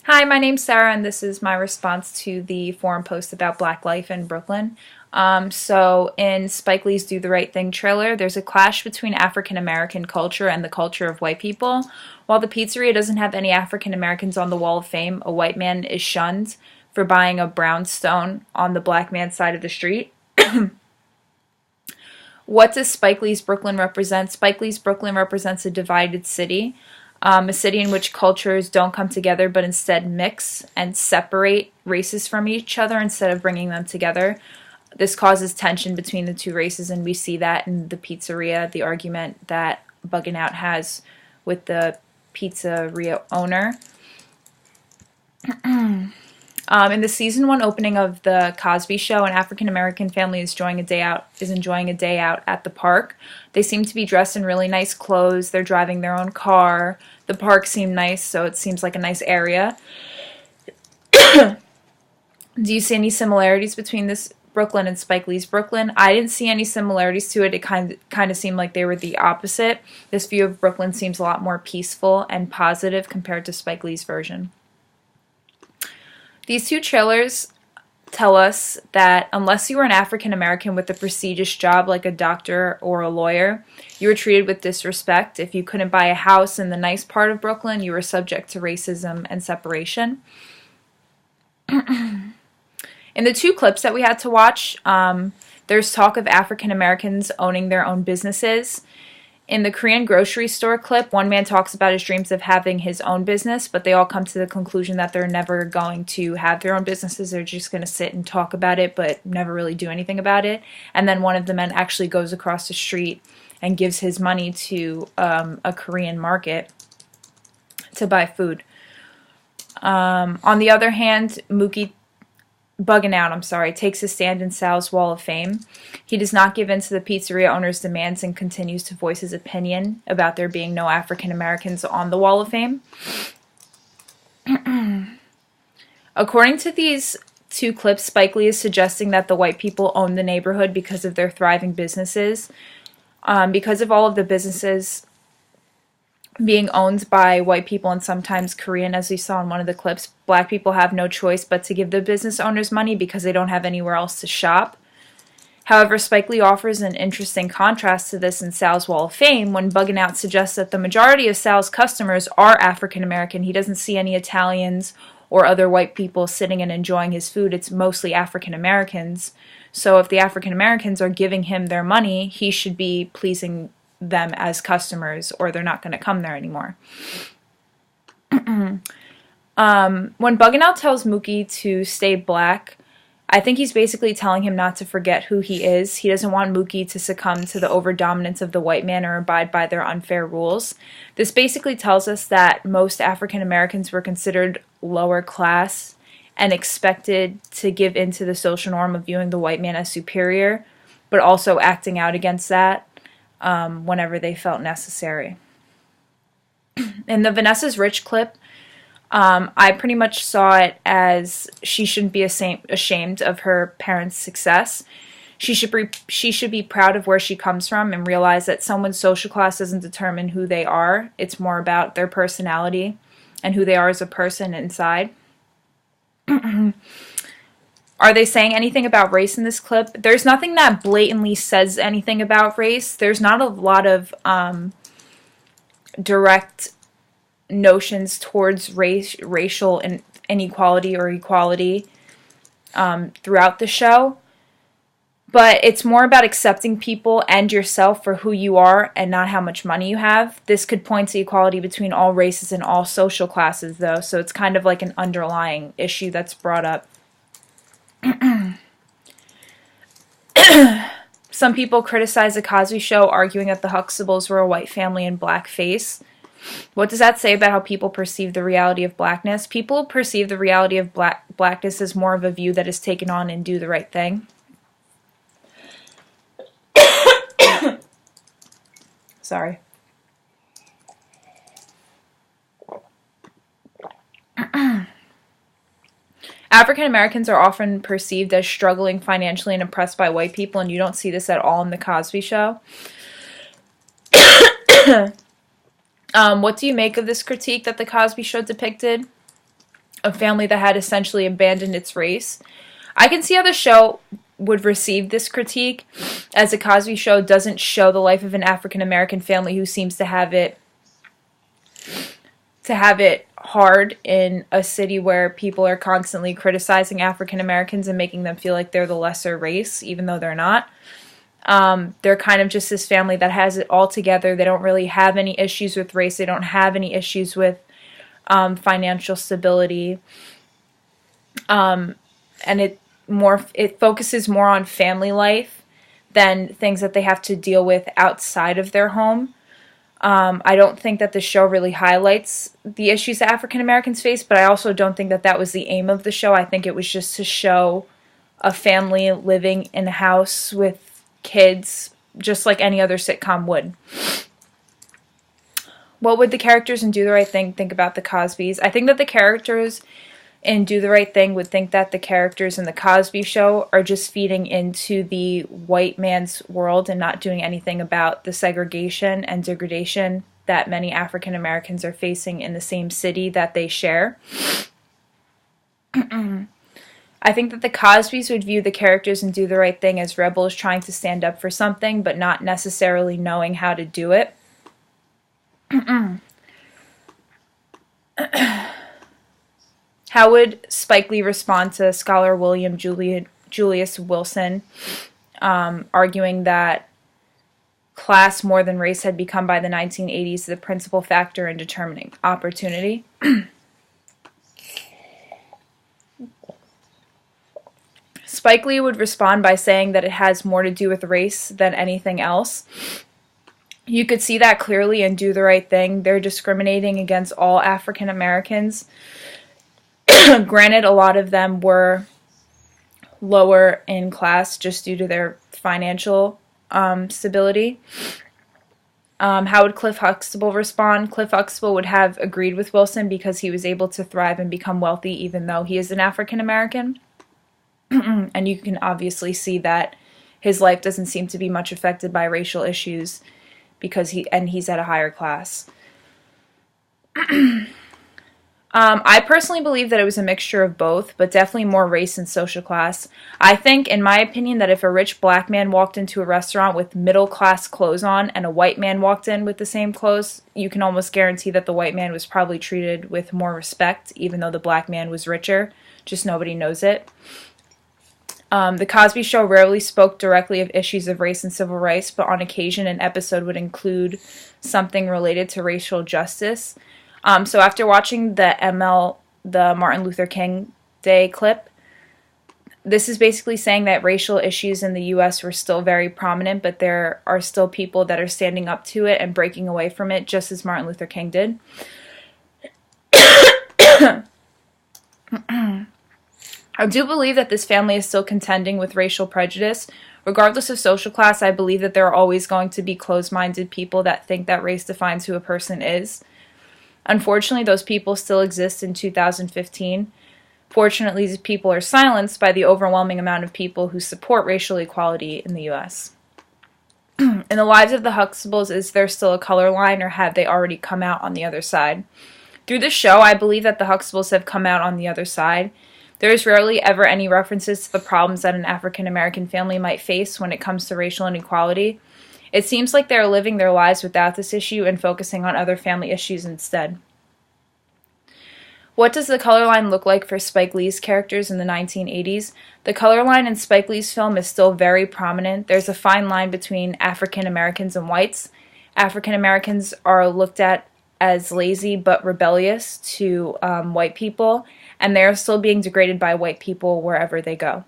Hi, my name's Sarah, and this is my response to the forum post about Black life in Brooklyn. In Spike Lee's Do the Right Thing trailer, there's a clash between African American culture and the culture of white people. While the pizzeria doesn't have any African Americans on the Wall of Fame, a white man is shunned for buying a brownstone on the black man's side of the street. What does Spike Lee's Brooklyn represent? Spike Lee's Brooklyn represents a divided city, a city in which cultures don't come together but instead mix and separate races from each other instead of bringing them together. This causes tension between the two races, and we see that in the pizzeria, the argument that Buggin' Out has with the pizzeria owner. In the season 1 opening of the Cosby Show, an African American family is enjoying a day out at the park. They seem to be dressed in really nice clothes. They're driving their own car. The park seemed nice, so it seems like a nice area. Do you see any similarities between this Brooklyn and Spike Lee's Brooklyn? I didn't see any similarities to it. It kind of seemed like they were the opposite. This view of Brooklyn seems a lot more peaceful and positive compared to Spike Lee's version. These two trailers tell us that unless you were an African American with a prestigious job like a doctor or a lawyer, you were treated with disrespect. If you couldn't buy a house in the nice part of Brooklyn, you were subject to racism and separation. In the two clips that we had to watch, there's talk of African Americans owning their own businesses. In the Korean grocery store clip, one man talks about his dreams of having his own business, but they all come to the conclusion that they're never going to have their own businesses. They're just going to sit and talk about it, but never really do anything about it. And then one of the men actually goes across the street and gives his money to a Korean market to buy food. On the other hand, Buggin' Out, takes his stand in Sal's Wall of Fame. He does not give in to the pizzeria owner's demands and continues to voice his opinion about there being no African Americans on the Wall of Fame. According to these two clips, Spike Lee is suggesting that the white people own the neighborhood because of their thriving businesses. Because of all of the businesses being owned by white people and sometimes Korean, as we saw in one of the clips, black people have no choice but to give the business owners money because they don't have anywhere else to shop. However, Spike Lee offers an interesting contrast to this in Sal's Wall of Fame when Buggin' Out suggests that the majority of Sal's customers are African American. He doesn't see any Italians or other white people sitting and enjoying his food. It's mostly African Americans. So if the African Americans are giving him their money, he should be pleasing them as customers, or they're not going to come there anymore. When Buggin' Out tells Mookie to stay black, I think he's basically telling him not to forget who he is. He doesn't want Mookie to succumb to the overdominance of the white man or abide by their unfair rules. This basically tells us that most African Americans were considered lower class and expected to give in to the social norm of viewing the white man as superior, but also acting out against that whenever they felt necessary. In the Vanessa's Rich clip, I pretty much saw it as she shouldn't be ashamed of her parents' success. She should be proud of where she comes from and realize that someone's social class doesn't determine who they are. It's more about their personality and who they are as a person inside. Are they saying anything about race in this clip? There's nothing that blatantly says anything about race. There's not a lot of direct notions towards racial inequality or equality throughout the show. But it's more about accepting people and yourself for who you are and not how much money you have. This could point to equality between all races and all social classes, though, so it's kind of like an underlying issue that's brought up. Some people criticize the Cosby Show, arguing that the Huxtables were a white family in blackface. What does that say about how people perceive the reality of blackness? People perceive the reality of blackness as more of a view that is taken on in Do the Right Thing. Sorry. African Americans are often perceived as struggling financially and oppressed by white people, and you don't see this at all in The Cosby Show. What do you make of this critique that The Cosby Show depicted? a family that had essentially abandoned its race. I can see how the show would receive this critique, as the Cosby Show doesn't show the life of an African American family who seems to have it hard in a city where people are constantly criticizing African Americans and making them feel like they're the lesser race, even though they're not. They're kind of just this family that has it all together. They don't really have any issues with race. They don't have any issues with financial stability. And it focuses more on family life than things that they have to deal with outside of their home. I don't think that the show really highlights the issues that African Americans face, but I also don't think that that was the aim of the show. I think it was just to show a family living in a house with kids, just like any other sitcom would. What would the characters in Do the Right Thing think about the Cosbys? I think that the characters in Do the Right Thing would think that the characters in the Cosby Show are just feeding into the white man's world and not doing anything about the segregation and degradation that many African Americans are facing in the same city that they share. I think that the Cosbys would view the characters in Do the Right Thing as rebels trying to stand up for something, but not necessarily knowing how to do it. How would Spike Lee respond to scholar William Julius Wilson arguing that class more than race had become by the 1980s the principal factor in determining opportunity? Spike Lee would respond by saying that it has more to do with race than anything else. You could see that clearly in Do the Right Thing. They're discriminating against all African Americans. Granted, a lot of them were lower in class just due to their financial stability. How would Cliff Huxtable respond? Cliff Huxtable would have agreed with Wilson because he was able to thrive and become wealthy even though he is an African American. And you can obviously see that his life doesn't seem to be much affected by racial issues because he's at a higher class. I personally believe that it was a mixture of both, but definitely more race and social class. I think, in my opinion, that if a rich black man walked into a restaurant with middle-class clothes on and a white man walked in with the same clothes, you can almost guarantee that the white man was probably treated with more respect, even though the black man was richer. Just nobody knows it. The Cosby Show rarely spoke directly of issues of race and civil rights, but on occasion an episode would include something related to racial justice. So after watching the Martin Luther King Day clip, this is basically saying that racial issues in the U.S. were still very prominent, but there are still people that are standing up to it and breaking away from it, just as Martin Luther King did. I do believe that this family is still contending with racial prejudice. Regardless of social class, I believe that there are always going to be closed-minded people that think that race defines who a person is. Unfortunately, those people still exist in 2015. Fortunately, these people are silenced by the overwhelming amount of people who support racial equality in the U.S. In the lives of the Huxtables, is there still a color line, or have they already come out on the other side? Through this show, I believe that the Huxtables have come out on the other side. There is rarely ever any references to the problems that an African American family might face when it comes to racial inequality. It seems like they are living their lives without this issue and focusing on other family issues instead. What does the color line look like for Spike Lee's characters in the 1980s? The color line in Spike Lee's film is still very prominent. There's a fine line between African Americans and whites. African Americans are looked at as lazy but rebellious to white people, and they are still being degraded by white people wherever they go.